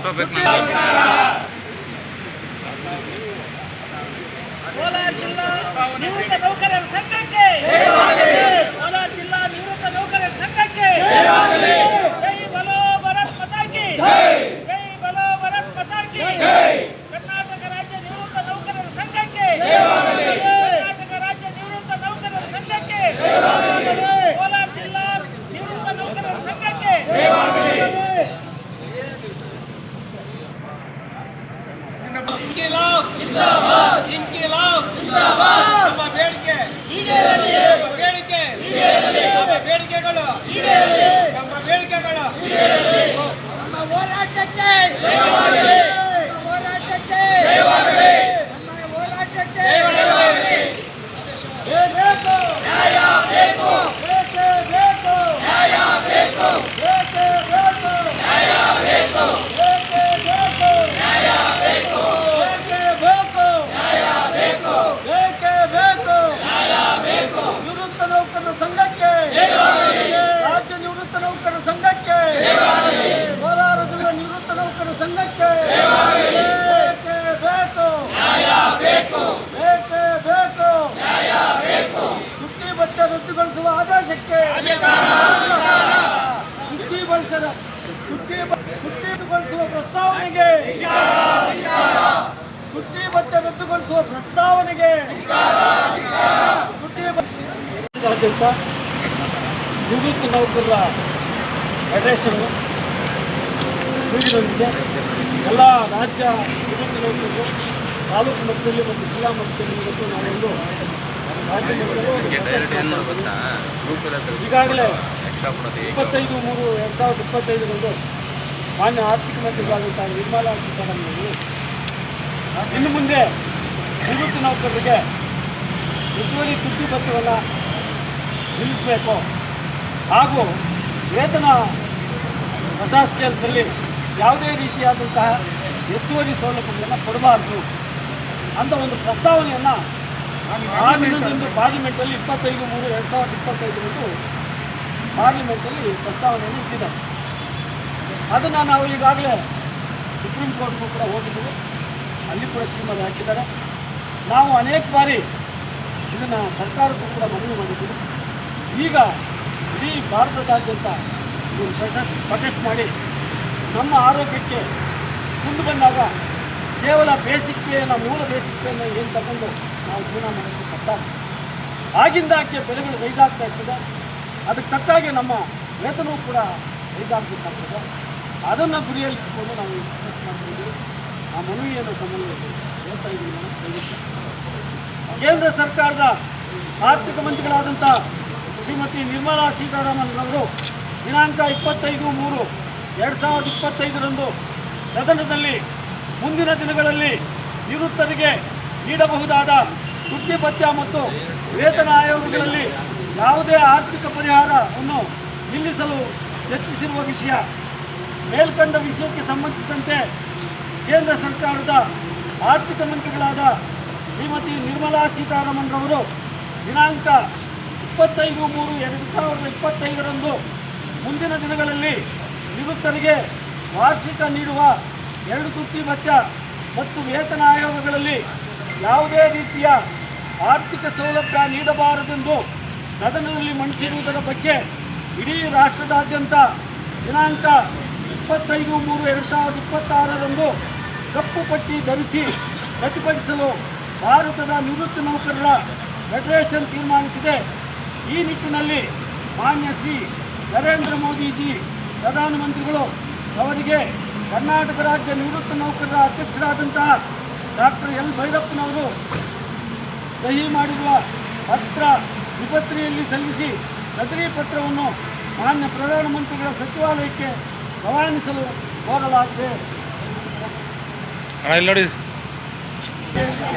Photo ಬೇಕು ಕೋಲಾರ ಜಿಲ್ಲಾ ನಿವೃತ್ತ ನೌಕರರ ಸಂಘಕ್ಕೆ ಕೋಲಾರ ಜಿಲ್ಲಾ ನಿವೃತ್ತ ನೌಕರರ ಸಂಘಕ್ಕೆ ಜೈ ಬಲೋ ಭಾರತ್ ಮಾತಾ ಕಿ ಜೈ ಬಲೋ ಭಾರತ್ ಮಾತಾ ಕಿ ಕರ್ನಾಟಕ ರಾಜ್ಯ ನಿವೃತ್ತ ನೌಕರರ ಸಂಘಕ್ಕೆ ಕರ್ನಾಟಕ ರಾಜ್ಯ ನಿವೃತ್ತ ನೌಕರರ ಸಂಘಕ್ಕೆ ಕೋಲಾರ ಜಿಲ್ಲಾ ನಿವೃತ್ತ ನೌಕರರ ಸಂಘಕ್ಕೆ इंकिलाब जिंदाबाद इंकिलाब जिंदाबाद ನಮ್ಮ ಬೇಡಿಕೆ ಈಡೇರಲಿ ಬೇಡಿಕೆ ಈಡೇರಲಿ ನಮ್ಮ ಬೇಡಿಕೆಗಳು ಈಡೇರಲಿ ನಮ್ಮ ಬೇಡಿಕೆಗಳು ಈಡೇರಲಿ ನಮ್ಮ ಹೋರಾಟಕ್ಕೆ ಜಯವಾಗಲಿ ನಮ್ಮ ಹೋರಾಟಕ್ಕೆ ಜಯವಾಗಲಿ ನಮ್ಮ ಹೋರಾಟಕ್ಕೆ ಜಯವಾಗಲಿ ಬೇಕು ನ್ಯಾಯ ಬೇಕು ಬೇಕು ಬೇಕು ನ್ಯಾಯ ಬೇಕು ಬೇಕು ಬೇಕು ನ್ಯಾಯ ಬೇಕು ನಿವೃತ್ತ ನೌಕರರ ಸಂಘಕ್ಕೆ ರಾಜ್ಯ ನಿವೃತ್ತ ನೌಕರರ ಸಂಘಕ್ಕೆ ಕೋಲಾರ ಜಿಲ್ಲಾ ನಿವೃತ್ತ ನೌಕರರ ಸಂಘಕ್ಕೆ ಬೇಕು ಚುಟ್ಟಿ ಭತ್ಯೆ ರದ್ದುಗೊಳಿಸುವ ಆದೇಶಕ್ಕೆ ಚುಟ್ಟಿ ರದ್ದುಗೊಳಿಸುವ ಪ್ರಸ್ತಾವನೆಗೆ ಚುಟ್ಟಿ ಭತ್ಯೆ ರದ್ದುಗೊಳಿಸುವ ಪ್ರಸ್ತಾವನೆಗೆ ರಾಜ್ಯಾದ್ಯಂತ ನಿವೃತ್ತ ನೌಕರರ ಫೆಡರೇಷನ್ ಬೀದಿನೊಂದಿಗೆ ಎಲ್ಲ ರಾಜ್ಯ ನಿವೃತ್ತ ನೌಕರರು ತಾಲೂಕು ಮಟ್ಟದಲ್ಲಿ ಮತ್ತು ಜಿಲ್ಲಾ ಮಟ್ಟದಲ್ಲಿ ಇವತ್ತು ನಾವೊಂದು ರಾಜ್ಯ ಈಗಾಗಲೇ 25/3/2025 ಮಾನ್ಯ ಆರ್ಥಿಕ ಮಂತ್ರಿಗಳಾದಂಥ ನಿರ್ಮಲಾ ಸೀತಾರಾಮನ್ ಅವರು ಇನ್ನು ಮುಂದೆ ನಿವೃತ್ತ ನೌಕರರಿಗೆ ಹೆಚ್ಚುವರಿ ತುಟ್ಟಿ ಭತ್ಯೆಯನ್ನು ನಿಲ್ಲಿಸಬೇಕು ಹಾಗೂ ವೇತನ ಹೊಸ ಸ್ಕೇಲ್ಸಲ್ಲಿ ಯಾವುದೇ ರೀತಿಯಾದಂತಹ ಹೆಚ್ಚುವರಿ ಸೌಲಭ್ಯಗಳನ್ನು ಕೊಡಬಾರ್ದು ಅಂತ ಒಂದು ಪ್ರಸ್ತಾವನೆಯನ್ನು ಆ ದಿನದಂದು ಪಾರ್ಲಿಮೆಂಟಲ್ಲಿ 25/3/2025 ಪಾರ್ಲಿಮೆಂಟಲ್ಲಿ ಪ್ರಸ್ತಾವನೆಯನ್ನು ಇಟ್ಟಿದ್ದಾರೆ. ಅದನ್ನು ನಾವು ಈಗಾಗಲೇ ಸುಪ್ರೀಂ ಕೋರ್ಟ್ಗೂ ಕೂಡ ಹೋಗಿದ್ದೀವಿ, ಅಲ್ಲಿ ಕೂಡ ಕ್ಷೇಮದ ಹಾಕಿದ್ದಾರೆ. ನಾವು ಅನೇಕ ಬಾರಿ ಇದನ್ನು ಸರ್ಕಾರಕ್ಕೂ ಕೂಡ ಮನವಿ ಮಾಡಿದ್ದೀವಿ. ಈಗ ಇಡೀ ಭಾರತದಾದ್ಯಂತ ಇದನ್ನು ಪ್ರೊಟೆಸ್ಟ್ ಮಾಡಿ ನಮ್ಮ ಆರೋಗ್ಯಕ್ಕೆ ಮುಂದೆ ಬಂದಾಗ ಕೇವಲ ಬೇಸಿಕ್ ಪೇಯನ್ನು ಮೂಲ ಬೇಸಿಕ್ ಪೇಯನ್ನು ಏನು ತಗೊಂಡು ನಾವು ಜೀವನ ಮಾಡೋಕ್ಕೆ ಗೊತ್ತಾಗ್ತದೆ. ಆಗಿಂದಾಕೆ ಬೆಲೆಗಳು ರೈಸ್ ಆಗ್ತಾ ಇರ್ತದೆ, ಅದಕ್ಕೆ ತಕ್ಕಾಗೆ ನಮ್ಮ ವೇತನವೂ ಕೂಡ ರೈಸ್ ಆಗಬೇಕಾಗ್ತದೆ. ಅದನ್ನು ಗುರಿಯಲ್ಲಿ ಇಟ್ಕೊಂಡು ನಾವು ಪ್ರೊಟೆಸ್ಟ್ ಮಾಡ್ತಿದ್ದೀವಿ. ಆ ಮನವಿಯನ್ನು ತಮ್ಮಲ್ಲಿ ಹೇಳ್ತಾ ಇದ್ದೀವಿ. ಕೇಂದ್ರ ಸರ್ಕಾರದ ಆರ್ಥಿಕ ಮಂತ್ರಿಗಳಾದಂಥ ಶ್ರೀಮತಿ ನಿರ್ಮಲಾ ಸೀತಾರಾಮನ್ ಅವರು ದಿನಾಂಕ 25/3/2025 ಸದನದಲ್ಲಿ ಮುಂದಿನ ದಿನಗಳಲ್ಲಿ ನಿವೃತ್ತರಿಗೆ ನೀಡಬಹುದಾದ ತುಟ್ಟಿ ಭತ್ಯೆ ಮತ್ತು ವೇತನ ಆಯೋಗಗಳಲ್ಲಿ ಯಾವುದೇ ಆರ್ಥಿಕ ಪರಿಹಾರವನ್ನು ನಿಲ್ಲಿಸಲು ಚರ್ಚಿಸಿರುವ ವಿಷಯ ಮೇಲ್ಕಂಡ ವಿಷಯಕ್ಕೆ ಸಂಬಂಧಿಸಿದಂತೆ ಕೇಂದ್ರ ಸರ್ಕಾರದ ಆರ್ಥಿಕ ಮಂತ್ರಿಗಳಾದ ಶ್ರೀಮತಿ ನಿರ್ಮಲಾ ಸೀತಾರಾಮನ್ ರವರು ದಿನಾಂಕ 25/3/2025 ಮುಂದಿನ ದಿನಗಳಲ್ಲಿ ನಿವೃತ್ತರಿಗೆ ವಾರ್ಷಿಕ ನೀಡುವ 2 ತುಟ್ಟಿ ಭತ್ಯೆ ಮತ್ತು ವೇತನ ಆಯೋಗಗಳಲ್ಲಿ ಯಾವುದೇ ರೀತಿಯ ಆರ್ಥಿಕ ಸೌಲಭ್ಯ ನೀಡಬಾರದೆಂದು ಸದನದಲ್ಲಿ ಮಂಡಿಸಿರುವುದರ ಬಗ್ಗೆ ಇಡೀ ರಾಷ್ಟ್ರದಾದ್ಯಂತ ದಿನಾಂಕ 25/3/2026 ಕಪ್ಪು ಪಟ್ಟಿ ಧರಿಸಿ ಪ್ರತಿಭಟಿಸಲು ಭಾರತದ ನಿವೃತ್ತ ನೌಕರರ ಫೆಡರೇಷನ್ ತೀರ್ಮಾನಿಸಿದೆ. ಈ ನಿಟ್ಟಿನಲ್ಲಿ ಮಾನ್ಯ ಶ್ರೀ ನರೇಂದ್ರ ಮೋದಿಜಿ ಪ್ರಧಾನಮಂತ್ರಿಗಳು ಅವರಿಗೆ ಕರ್ನಾಟಕ ರಾಜ್ಯ ನಿವೃತ್ತ ನೌಕರರ ಅಧ್ಯಕ್ಷರಾದಂತಹ ಡಾಕ್ಟರ್ ಎಲ್ ಭೈರಪ್ಪನವರು ಸಹಿ ಮಾಡಿರುವ ಪತ್ರ ವಿಪತ್ರಿಯಲ್ಲಿ ಸಲ್ಲಿಸಿ ಸದರಿ ಪತ್ರವನ್ನು ಮಾನ್ಯ ಪ್ರಧಾನಮಂತ್ರಿಗಳ ಸಚಿವಾಲಯಕ್ಕೆ ರವಾನಿಸಲು ಕೋರಲಾಗಿದೆ.